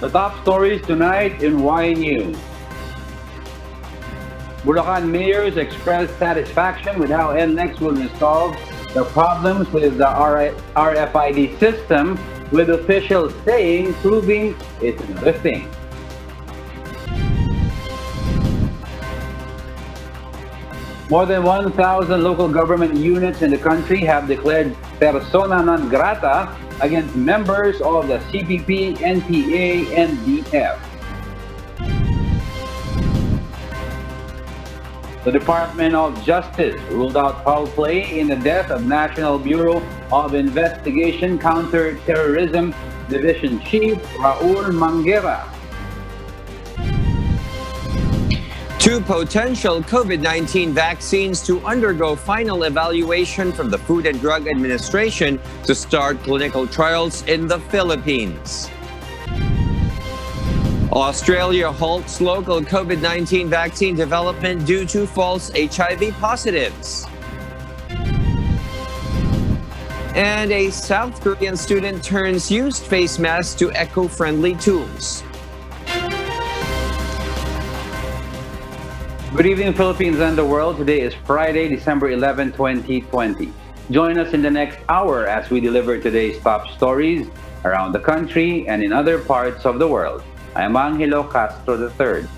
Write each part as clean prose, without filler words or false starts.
The top stories tonight in Y News. Bulacan mayors expressed satisfaction with how NLX will resolve the problems with the RFID system, with officials saying proving it's another thing. More than 1,000 local government units in the country have declared persona non grata against members of the CPP-NPA and DF. The Department of Justice ruled out foul play in the death of National Bureau of Investigation Counter-Terrorism Division Chief Raul Manguera. Two potential COVID-19 vaccines to undergo final evaluation from the Food and Drug Administration to start clinical trials in the Philippines. Australia halts local COVID-19 vaccine development due to false HIV positives. And a South Korean student turns used face masks to eco-friendly tools. Good evening, Philippines and the world. Today is Friday, December 11, 2020. Join us in the next hour as we deliver today's top stories around the country and in other parts of the world. I am Angelo Castro III.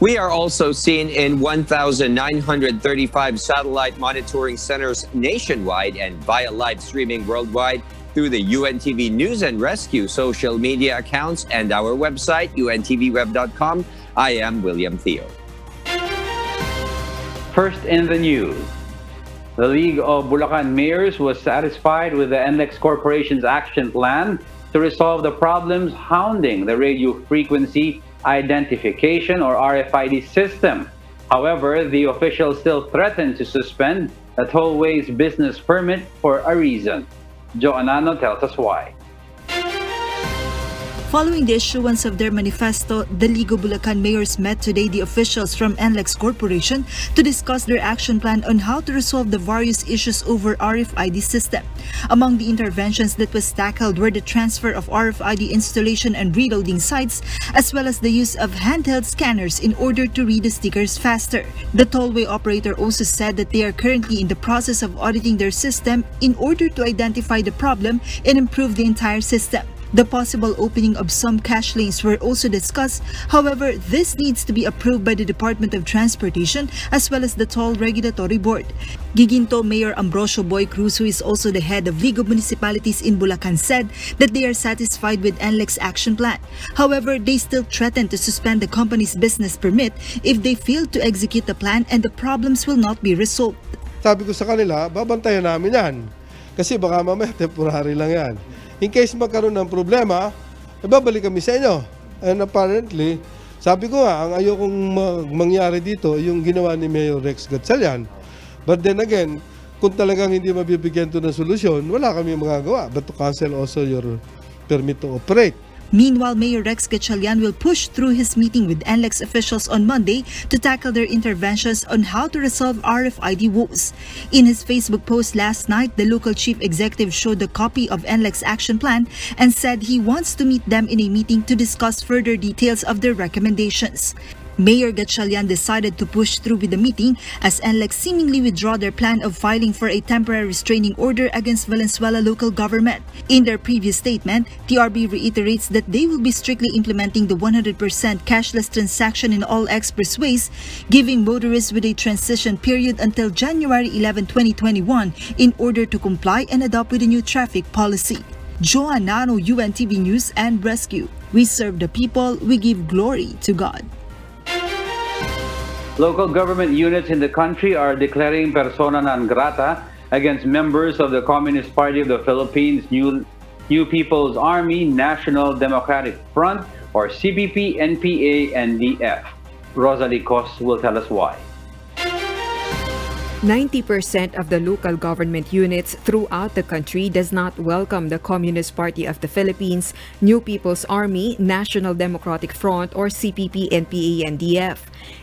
We are also seen in 1,935 satellite monitoring centers nationwide and via live streaming worldwide through the UNTV News and Rescue social media accounts and our website, untvweb.com. I am William Theo. First in the news, the League of Bulacan Mayors was satisfied with the NLX Corporation's action plan to resolve the problems hounding the radio frequency identification or RFID system. However, the officials still threatened to suspend the tollway's business permit for a reason. Joe Anano tells us why. Following the issuance of their manifesto, the League of Bulacan Mayors met today the officials from NLX Corporation to discuss their action plan on how to resolve the various issues over RFID system. Among the interventions that was tackled were the transfer of RFID installation and reloading sites, as well as the use of handheld scanners in order to read the stickers faster. The tollway operator also said that they are currently in the process of auditing their system in order to identify the problem and improve the entire system. The possible opening of some cash lanes were also discussed. However, this needs to be approved by the Department of Transportation as well as the Toll Regulatory Board. Giginto Mayor Ambrosio Boy Cruz, who is also the head of League of Municipalities in Bulacan, said that they are satisfied with NLX Action Plan. However, they still threaten to suspend the company's business permit if they fail to execute the plan and the problems will not be resolved. Sabi ko sa kanila, babantayan namin yan. Kasi baka mamaya temporary lang yan. In case magkaroon ng problema, babalik kami sa inyo. And apparently, sabi ko nga, ang ayokong mangyari dito, yung ginawa ni Mayor Rex Gatchalian. But then again, kung talagang hindi mabibigyan to ng solusyon, wala kami magagawa. But to cancel also your permit to operate. Meanwhile, Mayor Rex Gatchalian will push through his meeting with NLX officials on Monday to tackle their interventions on how to resolve RFID woes. In his Facebook post last night, the local chief executive showed a copy of NLX Action Plan and said he wants to meet them in a meeting to discuss further details of their recommendations. Mayor Gatchalian decided to push through with the meeting as NLX seemingly withdraw their plan of filing for a temporary restraining order against Valenzuela local government. In their previous statement, TRB reiterates that they will be strictly implementing the 100% cashless transaction in all expressways, giving motorists with a transition period until January 11, 2021 in order to comply and adopt with the new traffic policy. Joanano, UNTV News and Rescue. We serve the people, we give glory to God. Local government units in the country are declaring persona non grata against members of the Communist Party of the Philippines, New People's Army, National Democratic Front, or CPP-NPA and DF. Rosalie Cos will tell us why. 90% of the local government units throughout the country does not welcome the Communist Party of the Philippines, New People's Army, National Democratic Front, or CPP-NPA-NDF.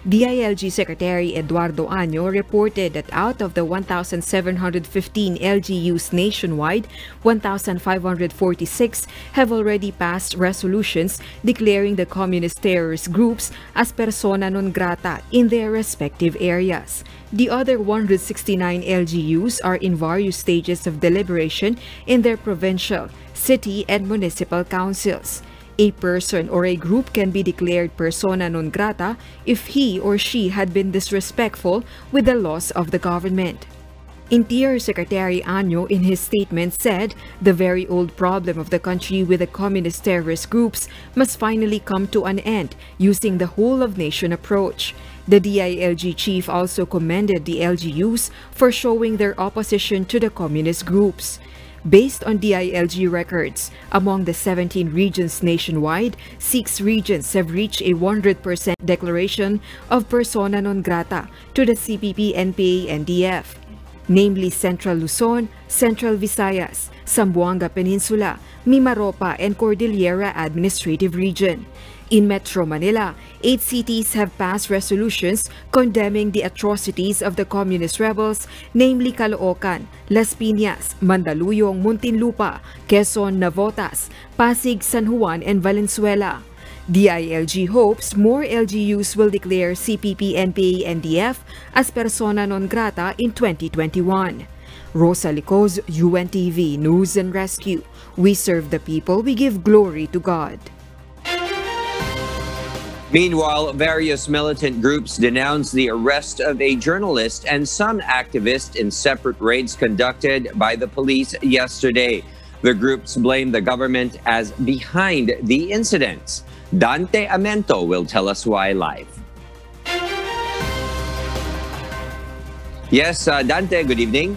DILG Secretary Eduardo Año reported that out of the 1,715 LGUs nationwide, 1,546 have already passed resolutions declaring the communist terrorist groups as persona non grata in their respective areas. The other 169 LGUs are in various stages of deliberation in their provincial, city, and municipal councils. A person or a group can be declared persona non grata if he or she had been disrespectful with the laws of the government. Interior Secretary Año in his statement said the very old problem of the country with the communist terrorist groups must finally come to an end using the whole-of-nation approach. The DILG chief also commended the LGUs for showing their opposition to the communist groups. Based on DILG records, among the 17 regions nationwide, 6 regions have reached a 100% declaration of persona non grata to the CPP-NPA-NDF, namely Central Luzon, Central Visayas, Zamboanga Peninsula, Mimaropa, and Cordillera Administrative Region. In Metro Manila, 8 cities have passed resolutions condemning the atrocities of the communist rebels, namely Caloocan, Las Piñas, Mandaluyong, Muntinlupa, Quezon, Navotas, Pasig, San Juan, and Valenzuela. DILG hopes more LGUs will declare CPP-NPA-NDF as persona non grata in 2021. Rosa Licoz, UNTV News and Rescue. We serve the people, we give glory to God. Meanwhile, various militant groups denounced the arrest of a journalist and some activists in separate raids conducted by the police yesterday. The groups blame the government as behind the incidents. Dante Amento will tell us why live. Yes, Dante, good evening.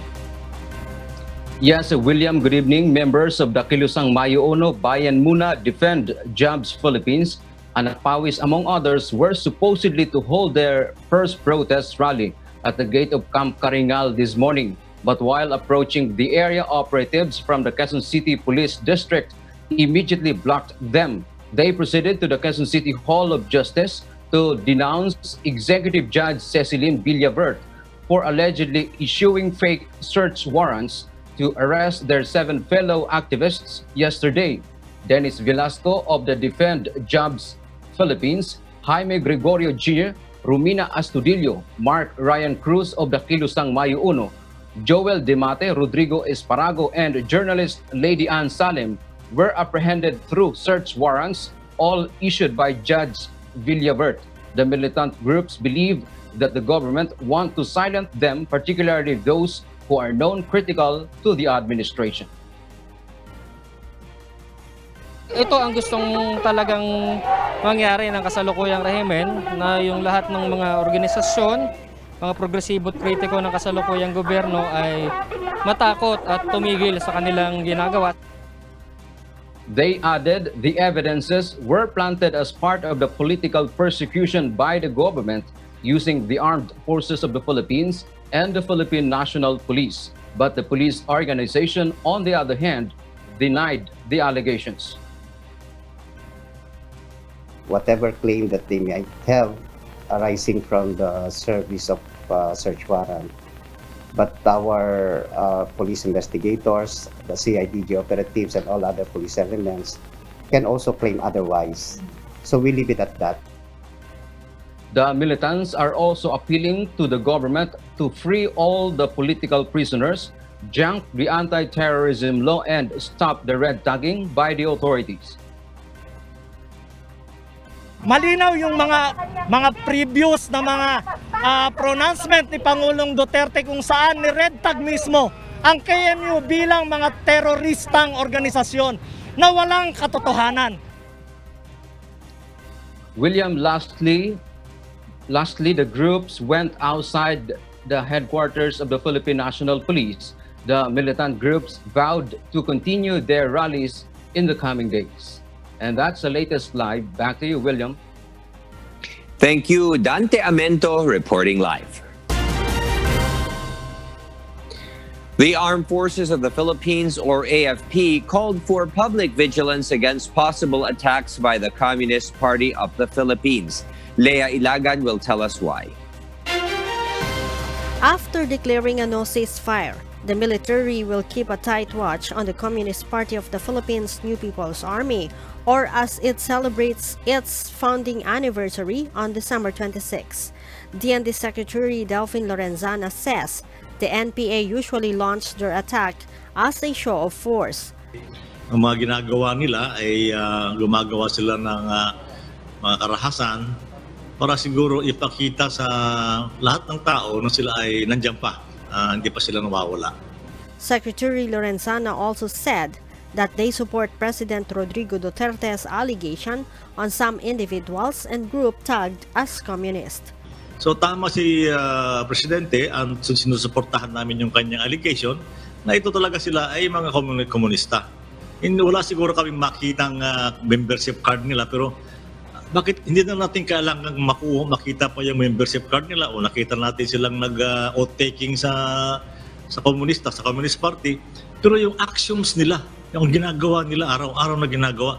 Yes, William, good evening. Members of the Kilusang Mayuono Bayan Muna Defend Jobs Philippines and Pawis, among others, were supposedly to hold their first protest rally at the gate of Camp Karingal this morning. But while approaching the area, operatives from the Quezon City Police District immediately blocked them. They proceeded to the Quezon City Hall of Justice to denounce Executive Judge Cecilin Villavert for allegedly issuing fake search warrants to arrest their 7 fellow activists yesterday. Dennis Velasco of the Defend Jobs Philippines, Jaime Gregorio G., Romina Astudillo, Mark Ryan Cruz of the Kilusang Mayuono, Joel Demate, Rodrigo Esparago, and journalist Lady Ann Salem were apprehended through search warrants, all issued by Judge Villavert. The militant groups believe that the government want to silence them, particularly those who are known critical to the administration. Ito ang gustong talagang mangyari ng kasalukuyang rehimen, na yung lahat ng mga organisasyon, mga progresibo at kritiko ng kasalukuyang gobyerno ay matakot at tumigil sa kanilang ginagawa. They added the evidences were planted as part of the political persecution by the government using the armed forces of the Philippines and the Philippine National Police. But the police organization, on the other hand, denied the allegations. Whatever claim that they might have arising from the service of search warrant. But our police investigators, the CIDG operatives, and all other police elements can also claim otherwise. So we leave it at that. The militants are also appealing to the government to free all the political prisoners, junk the anti-terrorism law, and stop the red tagging by the authorities. Malinaw yung mga previous na mga pronouncement ni Pangulong Duterte kung saan ni-red tag mismo ang KMU bilang mga teroristang organisasyon na walang katotohanan. William, lastly, the groups went outside the headquarters of the Philippine National Police. The militant groups vowed to continue their rallies in the coming days. And that's the latest live. Back to you, William. Thank you, Dante Amento, reporting live. The Armed Forces of the Philippines, or AFP, called for public vigilance against possible attacks by the Communist Party of the Philippines. Lea Ilagan will tell us why. After declaring a no ceasefire, the military will keep a tight watch on the Communist Party of the Philippines New People's Army, or as it celebrates its founding anniversary on December 26. DND Secretary Delphine Lorenzana says the NPA usually launch their attack as a show of force. Ang mga ginagawa nila ay gumagawa sila ng mga karahasan para siguro ipakita sa lahat ng tao na sila ay nandiyan pa, hindi pa sila nawawala. Secretary Lorenzana also said that they support President Rodrigo Duterte's allegation on some individuals and group tagged as communist. So tama si Presidente, ang sinusuportahan namin yung kanyang allegation na ito talaga sila ay mga komunista. Wala siguro kami makitang membership card nila, pero bakit hindi na natin kailangan makita pa yung membership card nila o nakita natin silang nag-oath-taking sa komunista, sa Communist Party, pero yung actions nila, yung ginagawa nila araw-araw na ginagawa,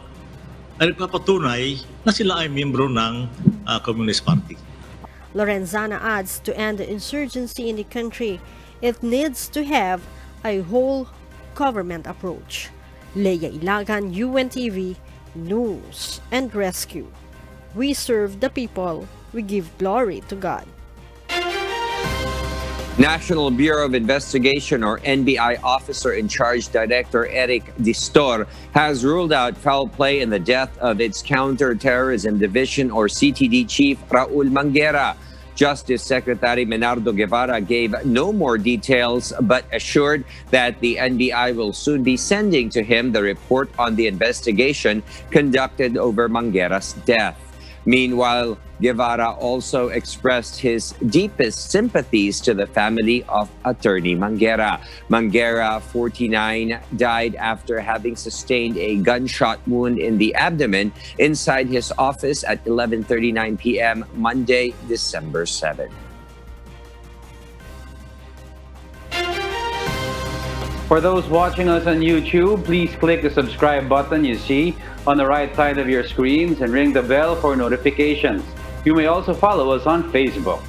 ay nagpapatunay na sila ay membro ng Communist Party. Lorenzana adds to end the insurgency in the country, it needs to have a whole government approach. Lea Ilagan, UNTV, News and Rescue. We serve the people, we give glory to God. National Bureau of Investigation, or NBI Officer in Charge Director Eric Distor has ruled out foul play in the death of its Counterterrorism Division, or CTD Chief Raul Manguera. Justice Secretary Menardo Guevara gave no more details but assured that the NBI will soon be sending to him the report on the investigation conducted over Manguera's death. Meanwhile, Guevara also expressed his deepest sympathies to the family of Attorney Manguera. Manguera, 49, died after having sustained a gunshot wound in the abdomen inside his office at 11:39 p.m. Monday, December 7. For those watching us on YouTube, please click the subscribe button you see on the right side of your screens and ring the bell for notifications. You may also follow us on Facebook.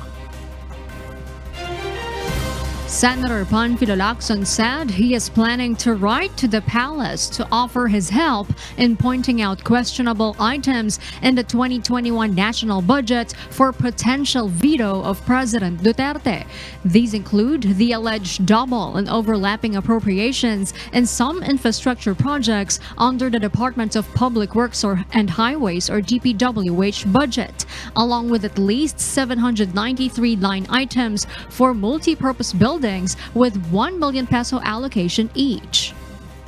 Senator Panfilo Lacson said he is planning to write to the palace to offer his help in pointing out questionable items in the 2021 national budget for potential veto of President Duterte. These include the alleged double and overlapping appropriations in some infrastructure projects under the Department of Public Works and Highways, or DPWH, budget, along with at least 793 line items for multi-purpose buildings with 1 million peso allocation each.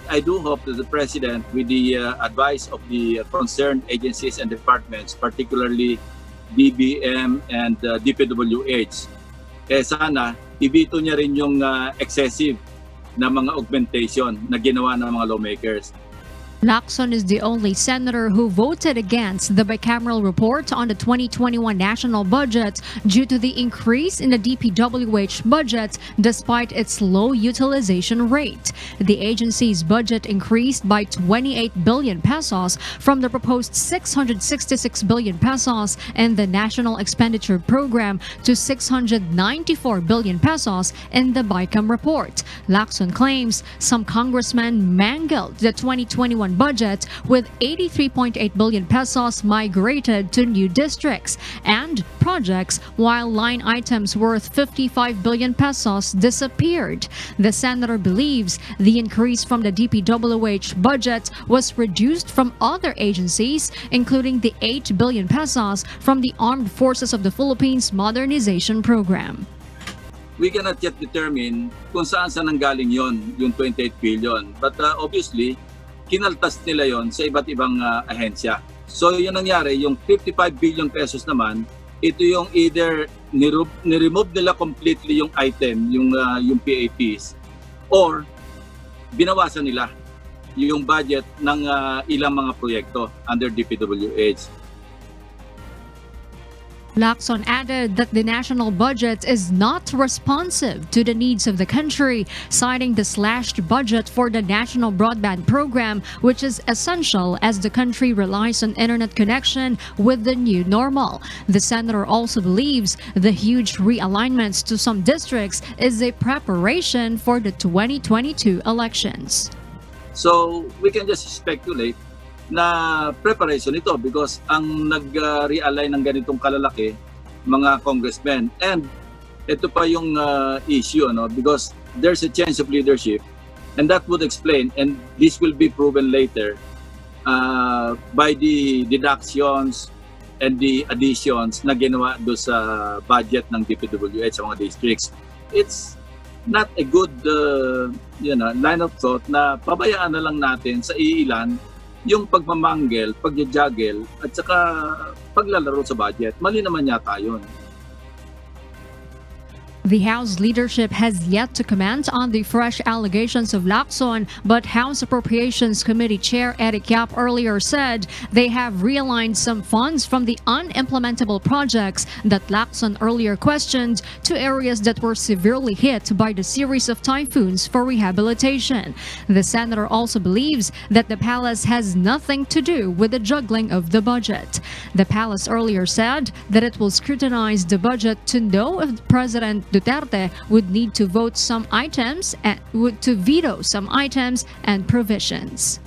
I do hope that the President, with the advice of the concerned agencies and departments, particularly BBM and DPWH, sana ibito niya rin yung excessive na mga augmentation na ginawa ng mga lawmakers. Lacson is the only senator who voted against the bicameral report on the 2021 national budget due to the increase in the DPWH budget despite its low utilization rate. The agency's budget increased by 28 billion pesos from the proposed 666 billion pesos in the National Expenditure Program to 694 billion pesos in the BICAM report. Lacson claims some congressmen mangled the 2021 budget, with 83.8 billion pesos migrated to new districts and projects, while line items worth 55 billion pesos disappeared. The senator believes the increase from the DPWH budget was reduced from other agencies, including the 8 billion pesos from the Armed Forces of the Philippines Modernization Program. We cannot yet determine kung saan nanggaling yon, yung 28 billion. But obviously, kinaltas nila yon sa iba't ibang ahensya. So yun nangyari, yung 55 billion pesos naman, ito yung either ni-remove nila completely yung item, yung PAPs, or binawasan nila yung budget ng ilang mga proyekto under DPWH. Lacson added that the national budget is not responsive to the needs of the country, citing the slashed budget for the national broadband program, which is essential as the country relies on internet connection with the new normal. The senator also believes the huge realignments to some districts is a preparation for the 2022 elections. So we can just speculate na preparation ito because ang nag-realign ng ganitong kalalaki mga congressmen, and ito pa yung issue, no, because there's a change of leadership, and that would explain, and this will be proven later by the deductions and the additions na ginawa do sa budget ng DPWH sa mga districts. It's not a good line of thought na pabayaan na lang natin sa iilan yung pagmamanggel, pagjajagel, at saka paglalaro sa budget. Mali naman yata yun. The House leadership has yet to comment on the fresh allegations of Lacson, but House Appropriations Committee Chair Eric Yap earlier said they have realigned some funds from the unimplementable projects that Lacson earlier questioned to areas that were severely hit by the series of typhoons for rehabilitation. The senator also believes that the palace has nothing to do with the juggling of the budget. The palace earlier said that it will scrutinize the budget to know if President Duterte would need to vote some items and to veto some items and provisions.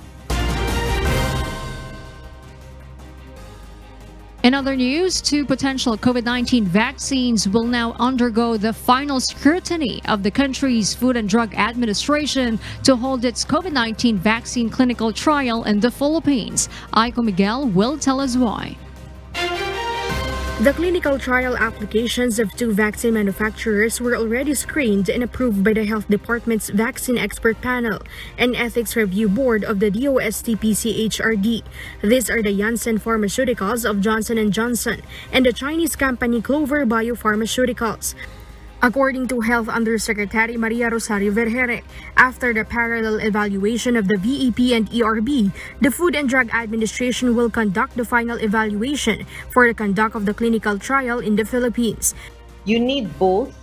In other news, 2 potential COVID-19 vaccines will now undergo the final scrutiny of the country's Food and Drug Administration to hold its COVID-19 vaccine clinical trial in the Philippines. Aiko Miguel will tell us why. The clinical trial applications of 2 vaccine manufacturers were already screened and approved by the Health Department's Vaccine Expert Panel and Ethics Review Board of the DOST-PCHRD. These are the Janssen Pharmaceuticals of Johnson & Johnson and the Chinese company Clover Biopharmaceuticals. According to Health Undersecretary Maria Rosario Vergere, after the parallel evaluation of the VEP and ERB, the Food and Drug Administration will conduct the final evaluation for the conduct of the clinical trial in the Philippines. You need both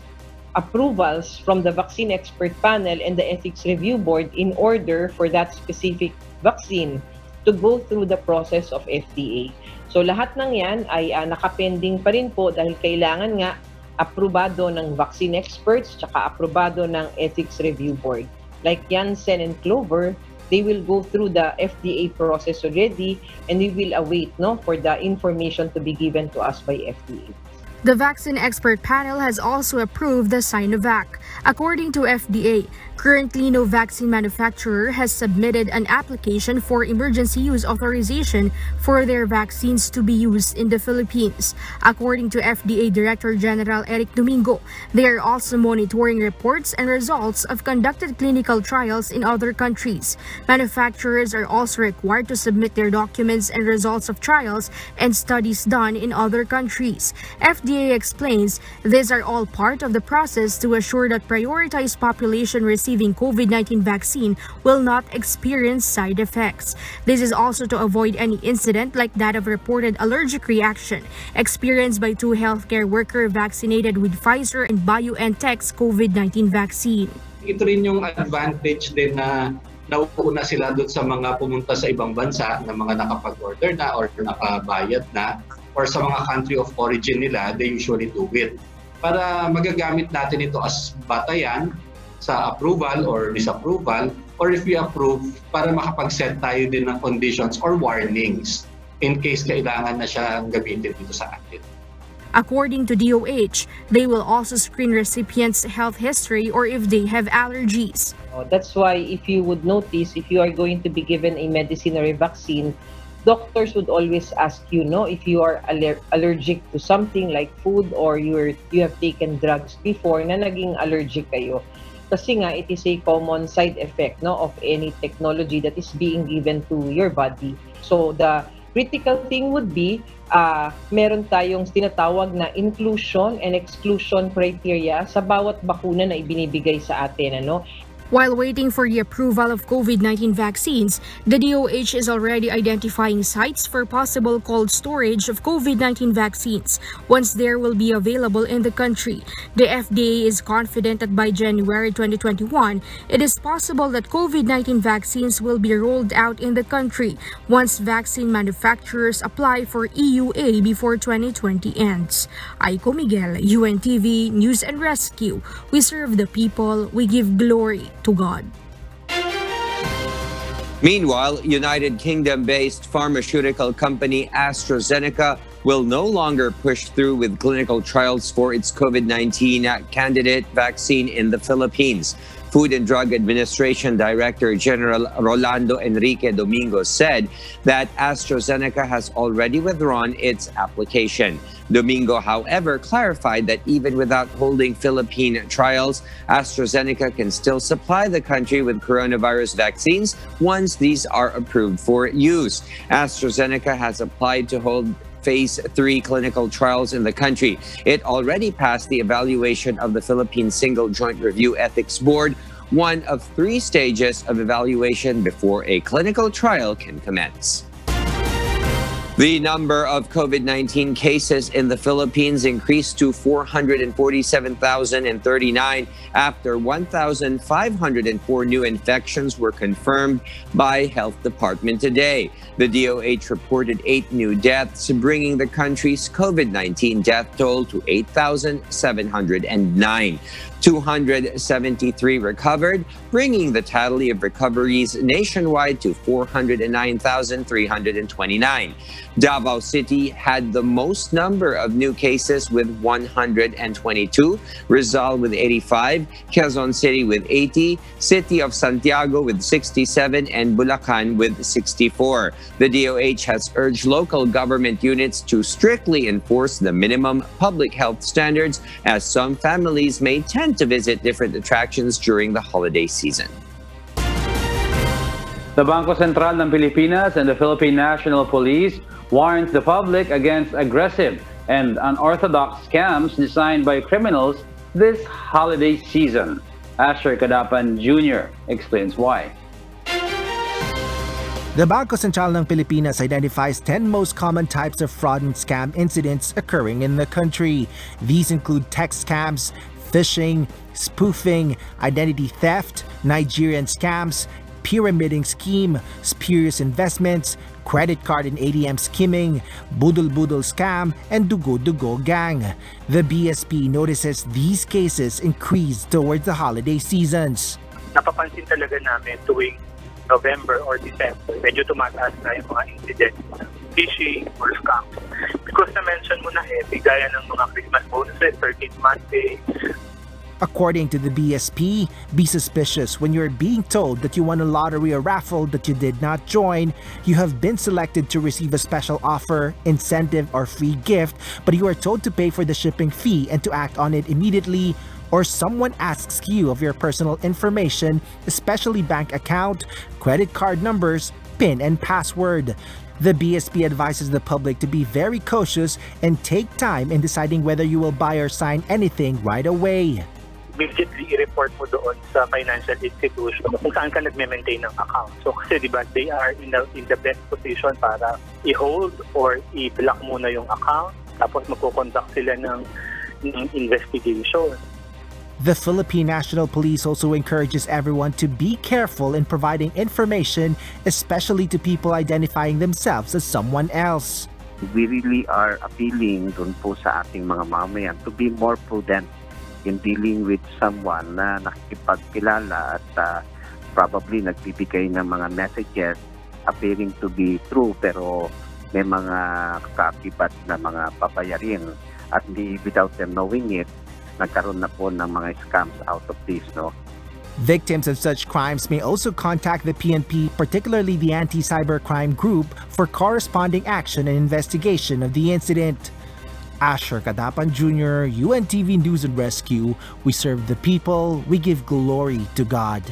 approvals from the Vaccine Expert Panel and the Ethics Review Board in order for that specific vaccine to go through the process of FDA. So lahat ng yan ay nakapending pa rin po dahil kailangan nga aprobado ng vaccine experts tsaka aprobado ng Ethics Review Board. Like Janssen and Clover, they will go through the FDA process already and we will await for the information to be given to us by FDA. The Vaccine Expert Panel has also approved the Sinovac. According to FDA, currently no vaccine manufacturer has submitted an application for emergency use authorization for their vaccines to be used in the Philippines. According to FDA Director General Eric Domingo, they are also monitoring reports and results of conducted clinical trials in other countries. Manufacturers are also required to submit their documents and results of trials and studies done in other countries. FDA explains these are all part of the process to assure that prioritized population receiving COVID-19 vaccine will not experience side effects. This is also to avoid any incident like that of reported allergic reaction experienced by 2 healthcare workers vaccinated with Pfizer and BioNTech's COVID-19 vaccine. Ito rin yung advantage din na nauuna sila doon sa mga pumunta sa ibang bansa na mga nakapag-order na or nakabayad na, or sa mga country of origin nila, they usually do it. Para magagamit natin ito as batayan sa approval or disapproval, or if we approve, para makapag-set tayo din ng conditions or warnings in case kailangan na siyang gamitin dito sa atin. According to DOH, they will also screen recipients' health history or if they have allergies. That's why if you would notice, if you are going to be given a medicine or a vaccine, doctors would always ask you, if you are allergic to something like food or you have taken drugs before na naging allergic kayo. Kasi nga, it is a common side effect of any technology that is being given to your body. So the critical thing would be, meron tayong tinatawag na inclusion and exclusion criteria sa bawat bakuna na ibinibigay sa atin. While waiting for the approval of COVID-19 vaccines, the DOH is already identifying sites for possible cold storage of COVID-19 vaccines once there will be available in the country. The FDA is confident that by January 2021, it is possible that COVID-19 vaccines will be rolled out in the country once vaccine manufacturers apply for EUA before 2020 ends. Aiko Miguel, UNTV News and Rescue. We serve the people, we give glory to God. Meanwhile, United Kingdom-based pharmaceutical company AstraZeneca will no longer push through with clinical trials for its COVID-19 candidate vaccine in the Philippines. Food and Drug Administration Director General Rolando Enrique Domingo said that AstraZeneca has already withdrawn its application. Domingo, however, clarified that even without holding Philippine trials, AstraZeneca can still supply the country with coronavirus vaccines once these are approved for use. AstraZeneca has applied to hold Phase 3 clinical trials in the country. It already passed the evaluation of the Philippine Single Joint Review Ethics Board, one of 3 stages of evaluation before a clinical trial can commence. The number of COVID-19 cases in the Philippines increased to 447,039 after 1,504 new infections were confirmed by Health Department today. The DOH reported 8 new deaths, bringing the country's COVID-19 death toll to 8,709. 273 recovered, bringing the tally of recoveries nationwide to 409,329. Davao City had the most number of new cases with 122, Rizal with 85, Quezon City with 80, City of Santiago with 67, and Bulacan with 64. The DOH has urged local government units to strictly enforce the minimum public health standards, as some families may tend to visit different attractions during the holiday season. The Bangko Sentral ng Pilipinas and the Philippine National Police warns the public against aggressive and unorthodox scams designed by criminals this holiday season. Asher Kadapan Jr. explains why. The Bangko Sentral ng Pilipinas identifies 10 most common types of fraud and scam incidents occurring in the country. These include text scams, phishing, spoofing, identity theft, Nigerian scams, pyramiding scheme, spurious investments, credit card and ATM skimming, budol-budol scam, and dugo-dugo gang. The BSP notices these cases increase towards the holiday seasons. Napapansin talaga namin tuwing November or December, medyo tumataas na yung mga incidents, phishing or scams. Because na-mention mo na gaya ng mga Christmas bonuses, 13th Monday. According to the BSP, be suspicious when you're being told that you won a lottery or raffle that you did not join, you have been selected to receive a special offer, incentive, or free gift, but you are told to pay for the shipping fee and to act on it immediately, or someone asks you of your personal information, especially bank account, credit card numbers, PIN, and password. The BSP advises the public to be very cautious and take time in deciding whether you will buy or sign anything right away. Immediately i-report mo doon sa financial institution kung saan ka nagme-maintain ng account. So kasi diba, they are in the best position para i-hold or i-block muna yung account, tapos magko-conduct sila ng investigation. The Philippine National Police also encourages everyone to be careful in providing information, especially to people identifying themselves as someone else. We really are appealing dun po sa ating mga mamayan to be more prudent in dealing with someone na nakikipagkilala at probably nagbibigay ng mga messages appearing to be true pero may mga kaakibat na mga pabayarin at without them knowing it, nagkaroon na po ng mga scams out of this, no? Victims of such crimes may also contact the PNP, particularly the Anti-Cybercrime Group, for corresponding action and investigation of the incident. Asher Kadapan Jr., UNTV News and Rescue. We serve the people, we give glory to God.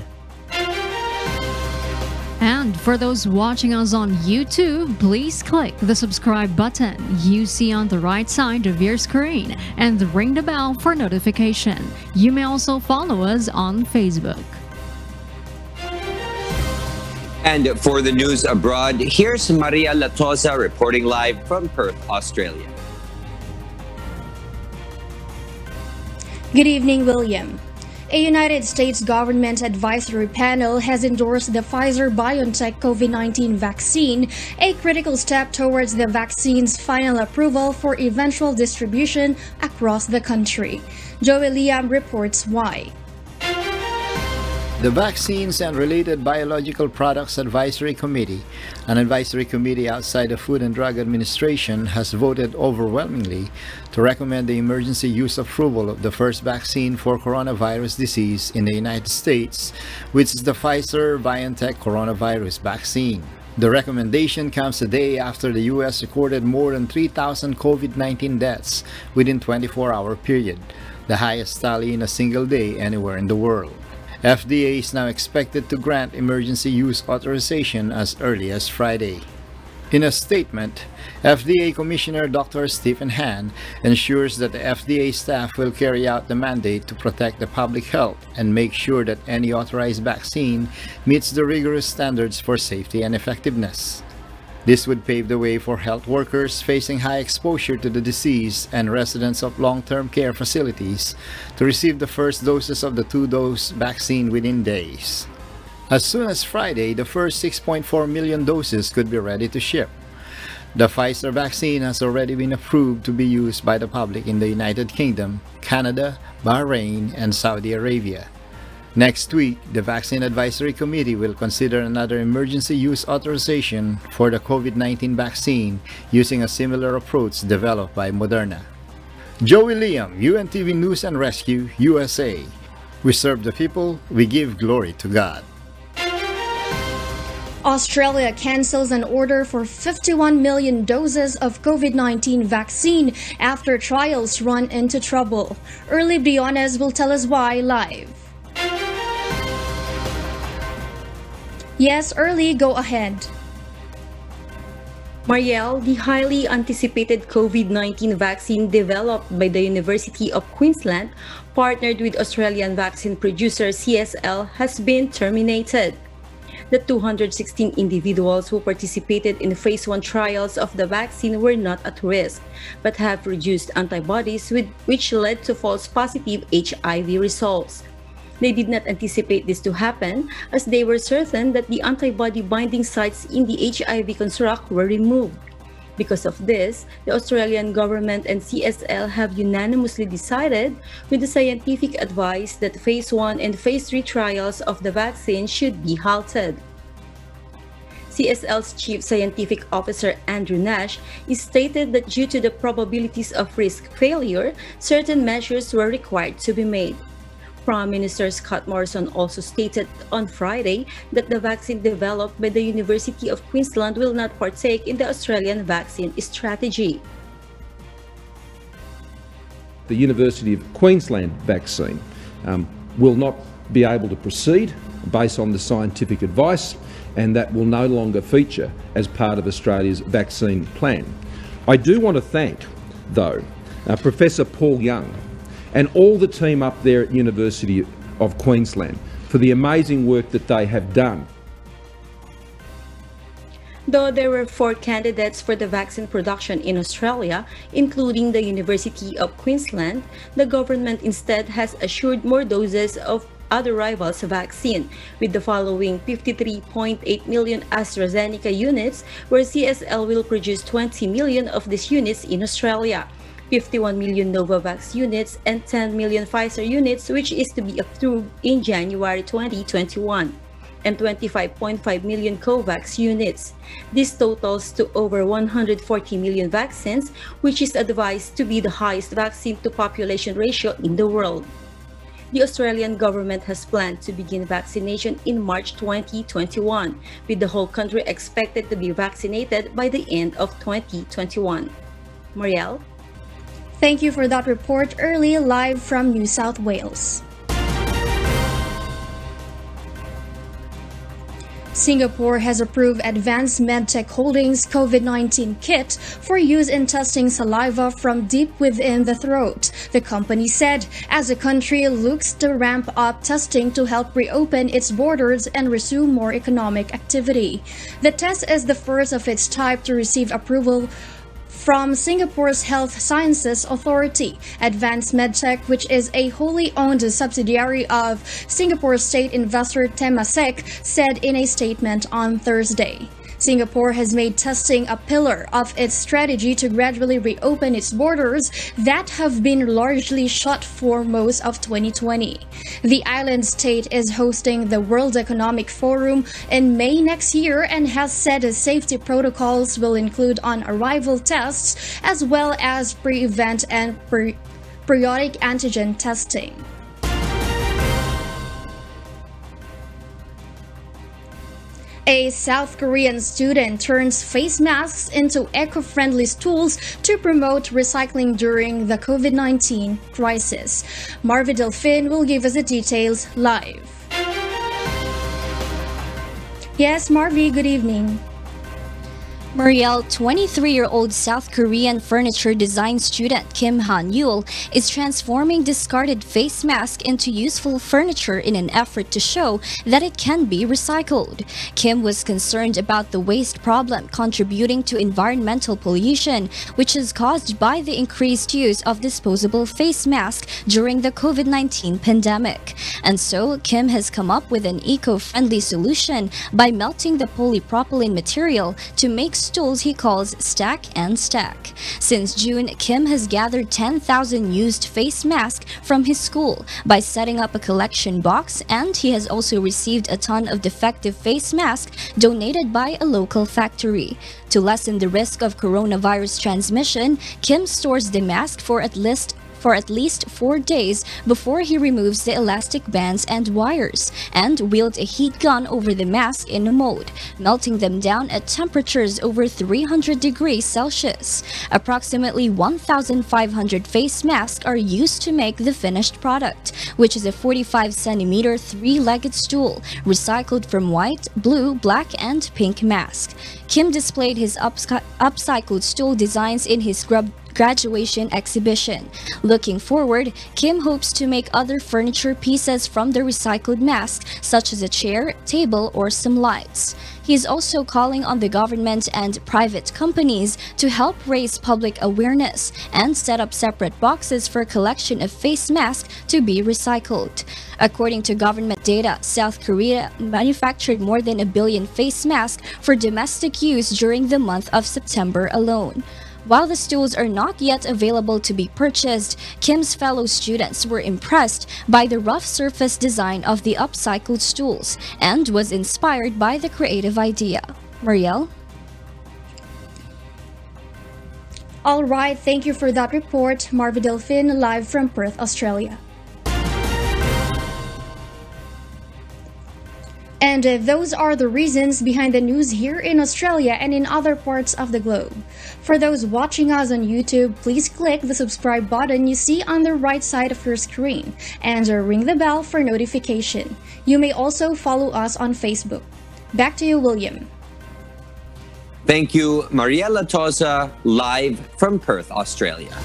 And for those watching us on YouTube, please click the subscribe button you see on the right side of your screen and ring the bell for notification. You may also follow us on Facebook. And for the news abroad, here's Maria Latosa reporting live from Perth, Australia. Good evening, William. A United States government advisory panel has endorsed the Pfizer-BioNTech COVID-19 vaccine, a critical step towards the vaccine's final approval for eventual distribution across the country. Joey Liam reports why. The Vaccines and Related Biological Products Advisory Committee, an advisory committee outside the Food and Drug Administration, has voted overwhelmingly to recommend the emergency use approval of the first vaccine for coronavirus disease in the United States, which is the Pfizer-BioNTech coronavirus vaccine. The recommendation comes a day after the U.S. recorded more than 3,000 COVID-19 deaths within a 24-hour period, the highest tally in a single day anywhere in the world. FDA is now expected to grant emergency use authorization as early as Friday. In a statement, FDA Commissioner Dr. Stephen Hahn ensures that the FDA staff will carry out the mandate to protect the public health and make sure that any authorized vaccine meets the rigorous standards for safety and effectiveness. This would pave the way for health workers facing high exposure to the disease and residents of long-term care facilities to receive the first doses of the 2-dose vaccine within days. As soon as Friday, the first 6.4 million doses could be ready to ship. The Pfizer vaccine has already been approved to be used by the public in the United Kingdom, Canada, Bahrain, and Saudi Arabia. Next week, the Vaccine Advisory Committee will consider another emergency use authorization for the COVID-19 vaccine using a similar approach developed by Moderna. Joey Liam, UNTV News and Rescue, USA. We serve the people, we give glory to God. Australia cancels an order for 51 million doses of COVID-19 vaccine after trials run into trouble. Early Briones will tell us why live. Yes, Early, go ahead. Marielle, the highly anticipated COVID-19 vaccine developed by the University of Queensland, partnered with Australian vaccine producer CSL, has been terminated. The 216 individuals who participated in phase 1 trials of the vaccine were not at risk, but have reduced antibodies, which led to false positive HIV results. They did not anticipate this to happen, as they were certain that the antibody binding sites in the HIV construct were removed. Because of this, the Australian government and CSL have unanimously decided, with the scientific advice, that phase 1 and phase 3 trials of the vaccine should be halted. CSL's Chief Scientific Officer Andrew Nash stated that due to the probabilities of risk failure, certain measures were required to be made. Prime Minister Scott Morrison also stated on Friday that the vaccine developed by the University of Queensland will not partake in the Australian vaccine strategy. The University of Queensland vaccine will not be able to proceed based on the scientific advice, and that will no longer feature as part of Australia's vaccine plan. I do want to thank, though, Professor Paul Young and all the team up there at University of Queensland for the amazing work that they have done. Though there were 4 candidates for the vaccine production in Australia, including the University of Queensland, the government instead has assured more doses of other rivals' vaccine, with the following 53.8 million AstraZeneca units, where CSL will produce 20 million of these units in Australia, 51 million Novavax units, and 10 million Pfizer units, which is to be approved in January 2021, and 25.5 million COVAX units. This totals to over 140 million vaccines, which is advised to be the highest vaccine-to-population ratio in the world. The Australian government has planned to begin vaccination in March 2021, with the whole country expected to be vaccinated by the end of 2021. Marielle? Thank you for that report, Early, live from New South Wales. Singapore has approved Advanced MedTech Holdings COVID-19 kit for use in testing saliva from deep within the throat, the company said, as the country looks to ramp up testing to help reopen its borders and resume more economic activity. The test is the first of its type to receive approval from Singapore's Health Sciences Authority. Advanced MedTech, which is a wholly owned subsidiary of Singapore state investor Temasek, said in a statement on Thursday. Singapore has made testing a pillar of its strategy to gradually reopen its borders that have been largely shut for most of 2020. The island state is hosting the World Economic Forum in May next year and has said the safety protocols will include on-arrival tests as well as pre-event and periodic antigen testing. A South Korean student turns face masks into eco-friendly stools to promote recycling during the COVID-19 crisis. Marvi Delfin will give us the details live. Yes, Marvi, good evening. Marielle, 23-year-old South Korean furniture design student Kim Han-yul is transforming discarded face masks into useful furniture in an effort to show that it can be recycled. Kim was concerned about the waste problem contributing to environmental pollution, which is caused by the increased use of disposable face masks during the COVID-19 pandemic. And so, Kim has come up with an eco-friendly solution by melting the polypropylene material to make stools he calls Stack and Stack. Since June, Kim has gathered 10,000 used face masks from his school by setting up a collection box, and he has also received a ton of defective face masks donated by a local factory. To lessen the risk of coronavirus transmission, Kim stores the mask for at least 4 days before he removes the elastic bands and wires, and wields a heat gun over the mask in a mold, melting them down at temperatures over 300 degrees Celsius. Approximately 1,500 face masks are used to make the finished product, which is a 45-centimeter three-legged stool, recycled from white, blue, black, and pink mask. Kim displayed his upcycled stool designs in his graduation exhibition. Looking forward, Kim hopes to make other furniture pieces from the recycled mask, such as a chair, table, or some lights. He is also calling on the government and private companies to help raise public awareness and set up separate boxes for collection of face masks to be recycled. According to government data, South Korea manufactured more than 1 billion face masks for domestic use during the month of September alone. While the stools are not yet available to be purchased, Kim's fellow students were impressed by the rough surface design of the upcycled stools and was inspired by the creative idea. Marielle? All right, thank you for that report. Marvi Delfin, live from Perth, Australia. And those are the reasons behind the news here in Australia and in other parts of the globe. For those watching us on YouTube, please click the subscribe button you see on the right side of your screen and ring the bell for notification. You may also follow us on Facebook. Back to you, William. Thank you, Mariela Toza, live from Perth, Australia.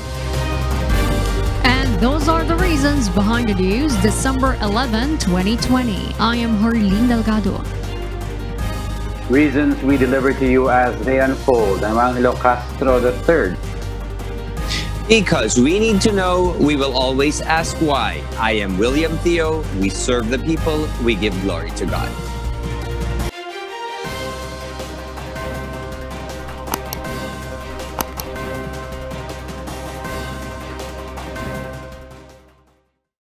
And those are the reasons behind the news, December 11, 2020. I am Harleen Delgado. Reasons we deliver to you as they unfold. I'm Angelo Castro III. Because we need to know, we will always ask why. I am William Theo. We serve the people. We give glory to God.